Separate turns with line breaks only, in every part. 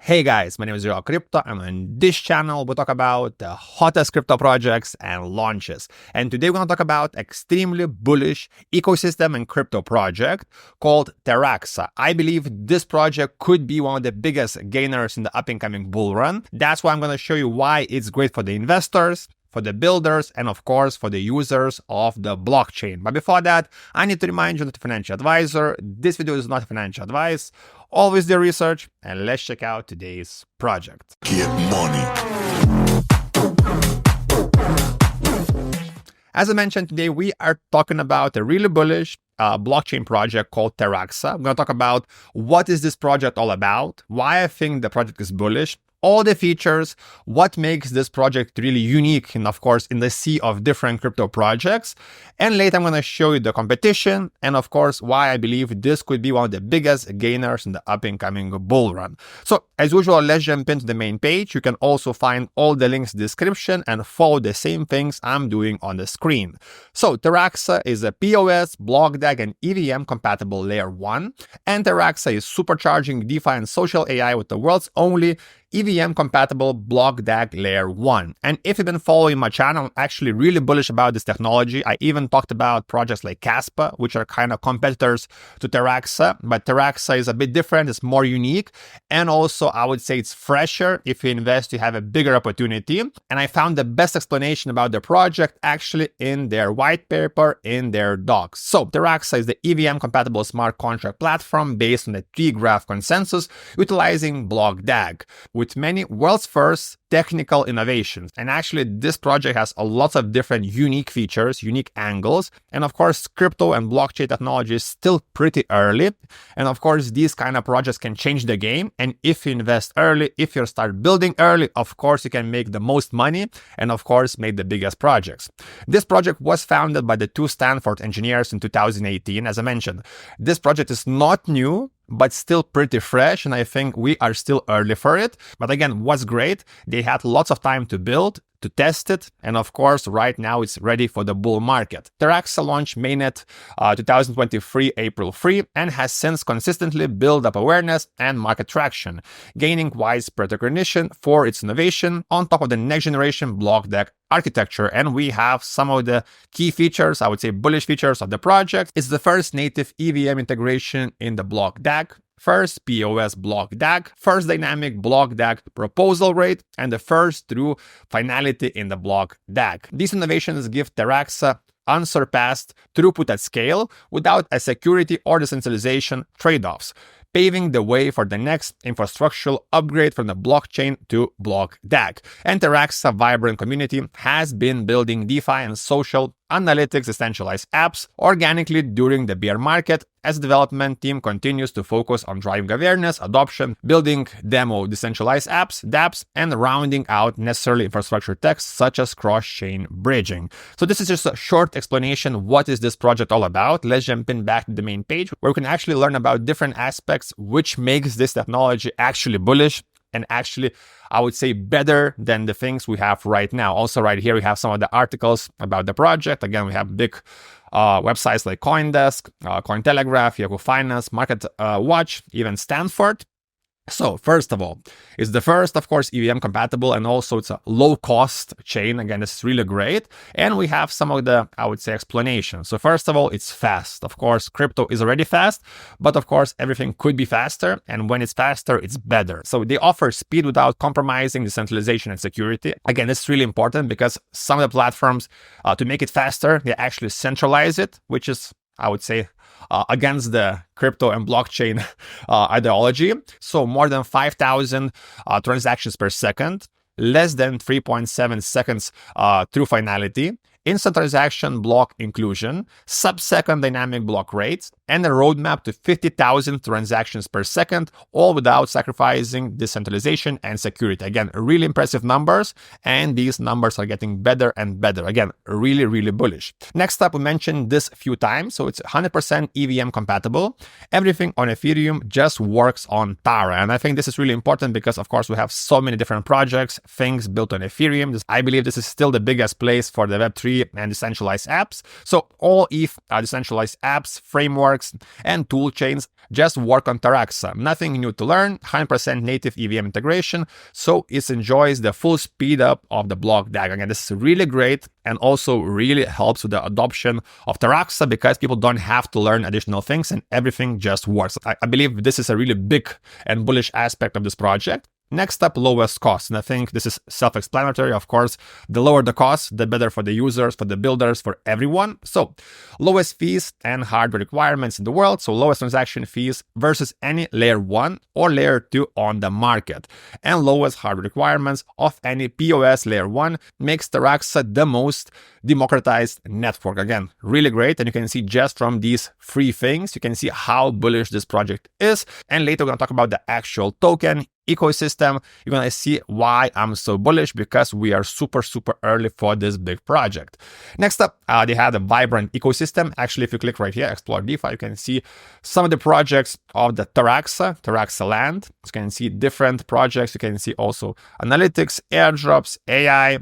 Hey guys, my name is Crypto, and on this channel we talk about the hottest crypto projects and launches. And today we're going to talk about extremely bullish ecosystem and crypto project called Taraxa. I believe this project could be one of the biggest gainers in the up-and-coming bull run. That's why I'm going to show you why it's great for the investors, for the builders, and of course for the users of the blockchain. But before that, I need to remind you that financial advisor, this video is not financial advice. Always do research, and let's check out today's project.
Get money.
As I mentioned, today we are talking about a really bullish blockchain project called Taraxa. I'm going to talk about what is this project all about, why I think the project is bullish, all the features, what makes this project really unique, and of course in the sea of different crypto projects. And later I'm going to show you the competition and of course why I believe this could be one of the biggest gainers in the up and coming bull run. So as usual, let's jump into the main page. You can also find all the links in the description and follow the same things I'm doing on the screen. So Taraxa is a POS, BLOCKDAG and EVM compatible layer 1. And Taraxa is supercharging DeFi and social AI with the world's only EVM compatible BLOCKDAG layer 1. And if you've been following my channel, I'm actually really bullish about this technology. I even talked about projects like Caspa, which are kind of competitors to Taraxa, but Taraxa is a bit different, it's more unique, and also I would say it's fresher. If you invest, you have a bigger opportunity. And I found the best explanation about the project actually in their white paper, in their docs. So Taraxa is the EVM compatible smart contract platform based on the tree-graph consensus utilizing BLOCKDAG, with many world's first technical innovations. And actually this project has a lot of different unique features, unique angles. And of course, crypto and blockchain technology is still pretty early. And of course, these kind of projects can change the game. And if you invest early, if you start building early, of course, you can make the most money and of course, make the biggest projects. This project was founded by the two Stanford engineers in 2018. As I mentioned, this project is not new, but still pretty fresh, and I think we are still early for it. But again, what's great, they had lots of time to build, to test it, and of course, right now it's ready for the bull market. Taraxa launched mainnet 2023 April 3 and has since consistently built up awareness and market traction, gaining widespread recognition for its innovation on top of the next generation BLOCKDAG architecture. And we have some of the key features, I would say bullish features of the project. It's the first native EVM integration in the BLOCKDAG, first POS BLOCKDAG, first dynamic BLOCKDAG proposal rate, and the first true finality in the BLOCKDAG. These innovations give Taraxa unsurpassed throughput at scale without a security or decentralization trade-offs, paving the way for the next infrastructural upgrade from the blockchain to BLOCKDAG. And Taraxa's vibrant community has been building DeFi and social analytics decentralized apps organically during the bear market as the development team continues to focus on driving awareness, adoption, building demo decentralized apps, dApps, and rounding out necessary infrastructure techs such as cross-chain bridging. So this is just a short explanation. What is this project all about? Let's jump in back to the main page where we can actually learn about different aspects which makes this technology actually bullish and actually, I would say, better than the things we have right now. Also right here, we have some of the articles about the project. Again, we have big websites like CoinDesk, Cointelegraph, Yahoo Finance, Market Watch, even Stanford. So first of all, it's the first, of course, EVM compatible, and also it's a low cost chain. Again, this is really great. And we have some of the, I would say, explanations. So first of all, it's fast. Of course, crypto is already fast, but of course, everything could be faster. And when it's faster, it's better. So they offer speed without compromising decentralization and security. Again, this is really important because some of the platforms, to make it faster, they actually centralize it, which is, I would say, against the crypto and blockchain ideology. So more than 5,000 transactions per second, less than 3.7 seconds through finality, instant transaction block inclusion, sub-second dynamic block rates, and a roadmap to 50,000 transactions per second, all without sacrificing decentralization and security. Again, really impressive numbers, and these numbers are getting better and better. Again, really, really bullish. Next up, we mentioned this a few times, so it's 100% EVM compatible. Everything on Ethereum just works on Tara, and I think this is really important because, of course, we have so many different projects, things built on Ethereum. I believe this is still the biggest place for the Web3 and decentralized apps. So all ETH decentralized apps, frameworks, networks, and tool chains just work on Taraxa. Nothing new to learn, 100% native EVM integration, so it enjoys the full speed up of the BLOCKDAG. Again, this is really great and also really helps with the adoption of Taraxa because people don't have to learn additional things and everything just works. I believe this is a really big and bullish aspect of this project. Next up, lowest cost. And I think this is self-explanatory. Of course, the lower the cost, the better for the users, for the builders, for everyone. So lowest fees and hardware requirements in the world. So lowest transaction fees versus any layer 1 or layer 2 on the market. And lowest hardware requirements of any POS layer 1 makes Taraxa the most democratized network. Again, really great. And you can see just from these 3 things, you can see how bullish this project is. And later we're going to talk about the actual token ecosystem. You're going to see why I'm so bullish, because we are super early for this big project. Next up, they had a vibrant ecosystem. Actually, if you click right here, Explore DeFi, you can see some of the projects of the Taraxa land. You can see different projects. You can see also analytics, airdrops, AI,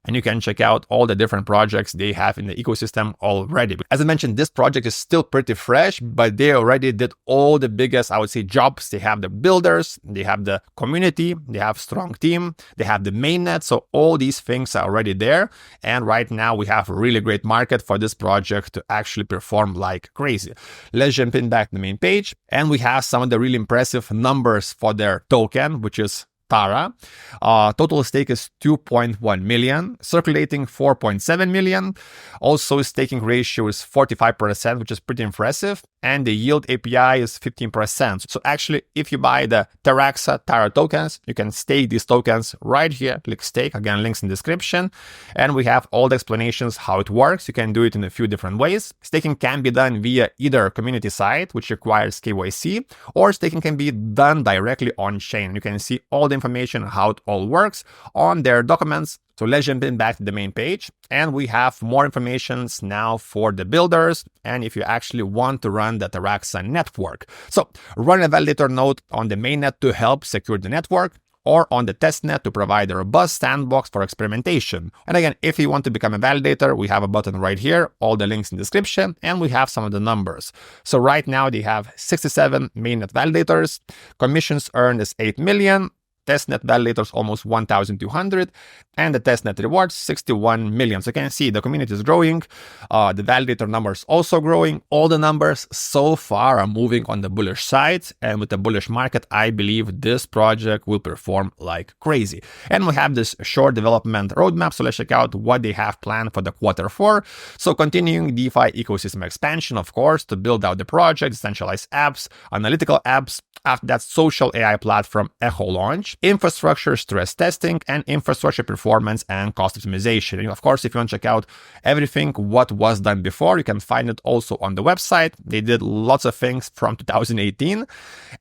and you can check out all the different projects they have in the ecosystem already. As I mentioned, this project is still pretty fresh, but they already did all the biggest, I would say, jobs. They have the builders, they have the community, they have strong team, they have the mainnet. So all these things are already there. And right now we have a really great market for this project to actually perform like crazy. Let's jump in back to the main page. And we have some of the really impressive numbers for their token, which is Tara. Total stake is 2.1 million, circulating 4.7 million. Also, staking ratio is 45%, which is pretty impressive. And the yield API is 15%. So actually, if you buy the Taraxa Tara tokens, you can stake these tokens right here. Click stake, again, links in description. And we have all the explanations how it works. You can do it in a few different ways. Staking can be done via either a community site, which requires KYC, or staking can be done directly on chain. You can see all the information how it all works on their documents. So let's jump in back to the main page, and we have more information now for the builders and if you actually want to run the Taraxa network. So run a validator node on the mainnet to help secure the network, or on the testnet to provide a robust sandbox for experimentation. And again, if you want to become a validator, we have a button right here, all the links in the description, and we have some of the numbers. So right now they have 67 mainnet validators, commissions earned is 8 million, testnet validators almost 1,200, and the testnet rewards 61 million. So you can see the community is growing, the validator numbers also growing. All the numbers so far are moving on the bullish side, and with the bullish market, I believe this project will perform like crazy. And we have this short development roadmap, so let's check out what they have planned for the Q4. So continuing DeFi ecosystem expansion, of course, to build out the project, decentralized apps, analytical apps. After that, social AI platform Echo launch, infrastructure stress testing, and infrastructure performance and cost optimization. And of course, if you want to check out everything what was done before, you can find it also on the website. They did lots of things from 2018.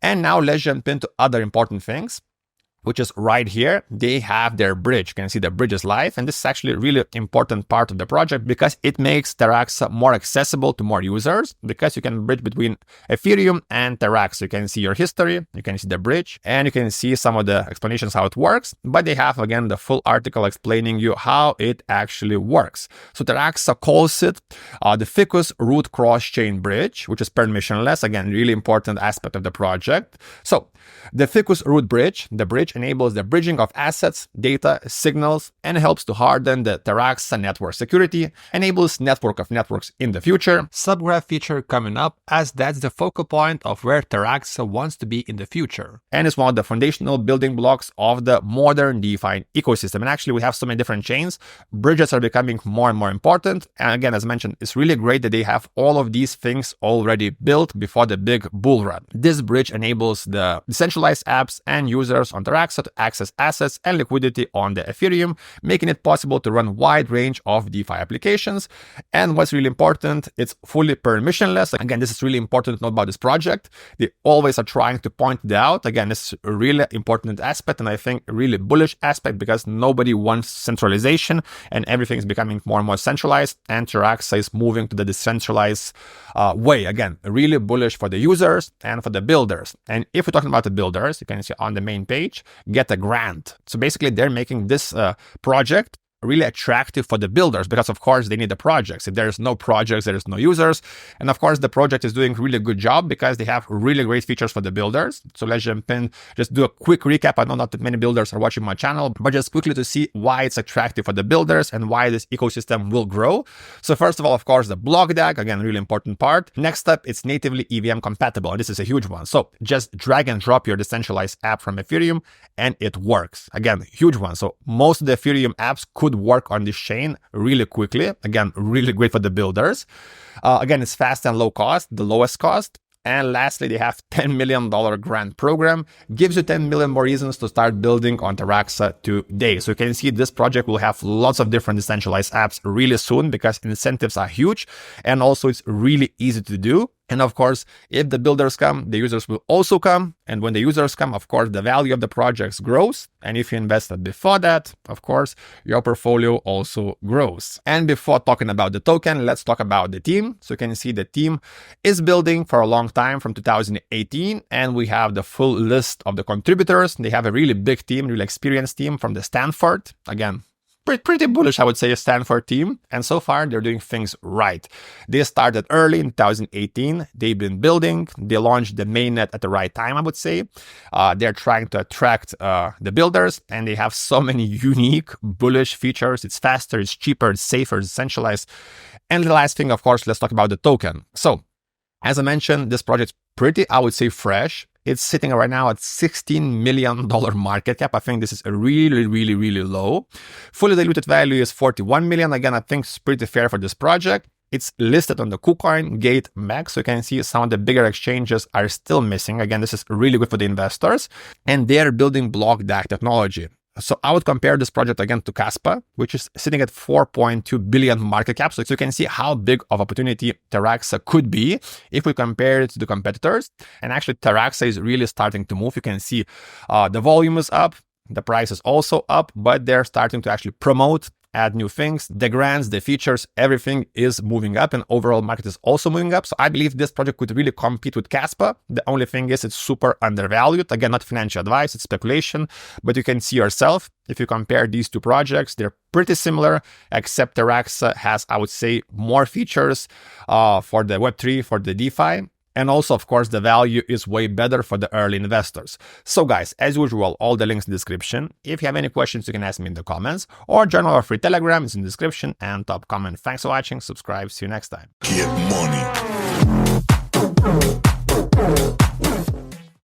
And now let's jump into other important things, which is right here. They have their bridge. You can see the bridge is live. And this is actually a really important part of the project because it makes Taraxa more accessible to more users, because you can bridge between Ethereum and Taraxa. You can see your history, you can see the bridge, and you can see some of the explanations how it works. But they have, again, the full article explaining you how it actually works. So Taraxa calls it the Ficus root cross-chain bridge, which is permissionless. Again, really important aspect of the project. So the Ficus root bridge, the bridge enables the bridging of assets, data, signals, and helps to harden the Taraxa network security, enables network of networks in the future. Subgraph feature coming up, as that's the focal point of where Taraxa wants to be in the future. And it's one of the foundational building blocks of the modern DeFi ecosystem. And actually, we have so many different chains. Bridges are becoming more and more important. And again, as mentioned, it's really great that they have all of these things already built before the big bull run. This bridge enables the decentralized apps and users on Taraxa to access assets and liquidity on the Ethereum, making it possible to run a wide range of DeFi applications. And what's really important, it's fully permissionless. Again, this is really important to know about this project. They always are trying to point it out. Again, this is a really important aspect, and I think a really bullish aspect, because nobody wants centralization and everything is becoming more and more centralized, and Taraxa is moving to the decentralized way. Again, really bullish for the users and for the builders. And if we're talking about the builders, you can see on the main page, get a grant. So basically, they're making this project really attractive for the builders because, of course, they need the projects. If there's no projects, there is no users. And of course, the project is doing really good job because they have really great features for the builders. So let's jump in, just do a quick recap. I know not that many builders are watching my channel, but just quickly to see why it's attractive for the builders and why this ecosystem will grow. So first of all, of course, the BLOCKDAG, again, really important part. Next up, it's natively EVM compatible. And this is a huge one. So just drag and drop your decentralized app from Ethereum and it works. Again, huge one. So most of the Ethereum apps could work on this chain really quickly. Again, really great for the builders. Again, it's fast and low cost, the lowest cost. And lastly, they have $10 million grant program, gives you 10 million more reasons to start building on Taraxa today. So you can see this project will have lots of different decentralized apps really soon because incentives are huge. And also it's really easy to do. And of course, if the builders come, the users will also come. And when the users come, of course, the value of the projects grows. And if you invested before that, of course, your portfolio also grows. And before talking about the token, let's talk about the team. So you can see the team is building for a long time from 2018. And we have the full list of the contributors. They have a really big team, really experienced team from the Stanford. Again, pretty bullish, I would say, a Stanford team. And so far, they're doing things right. They started early in 2018. They've been building. They launched the mainnet at the right time, I would say. They're trying to attract the builders, and they have so many unique, bullish features. It's faster, it's cheaper, it's safer, it's centralized. And the last thing, of course, let's talk about the token. So, as I mentioned, this project's pretty, I would say, fresh. It's sitting right now at $16 million market cap. I think this is a really low. Fully diluted value is 41 million. Again, I think it's pretty fair for this project. It's listed on the KuCoin Gate Max. So you can see some of the bigger exchanges are still missing. Again, this is really good for the investors. And they're building BLOCKDAG technology. So I would compare this project again to Kaspa, which is sitting at 4.2 billion market cap. So you can see how big of opportunity Taraxa could be if we compare it to the competitors. And actually, Taraxa is really starting to move. You can see the volume is up, the price is also up, but they're starting to actually promote, add new things, the grants, the features, everything is moving up, and overall market is also moving up. So I believe this project could really compete with Kaspa. The only thing is it's super undervalued. Again, not financial advice, it's speculation, but you can see yourself, if you compare these two projects, they're pretty similar, except Taraxa has, I would say, more features for the Web3, for the DeFi. And also, of course, the value is way better for the early investors. So guys, as usual, all the links in the description. If you have any questions, you can ask me in the comments or join our free Telegram. It's in the description and top comment. Thanks for watching. Subscribe. See you next time.
Get money.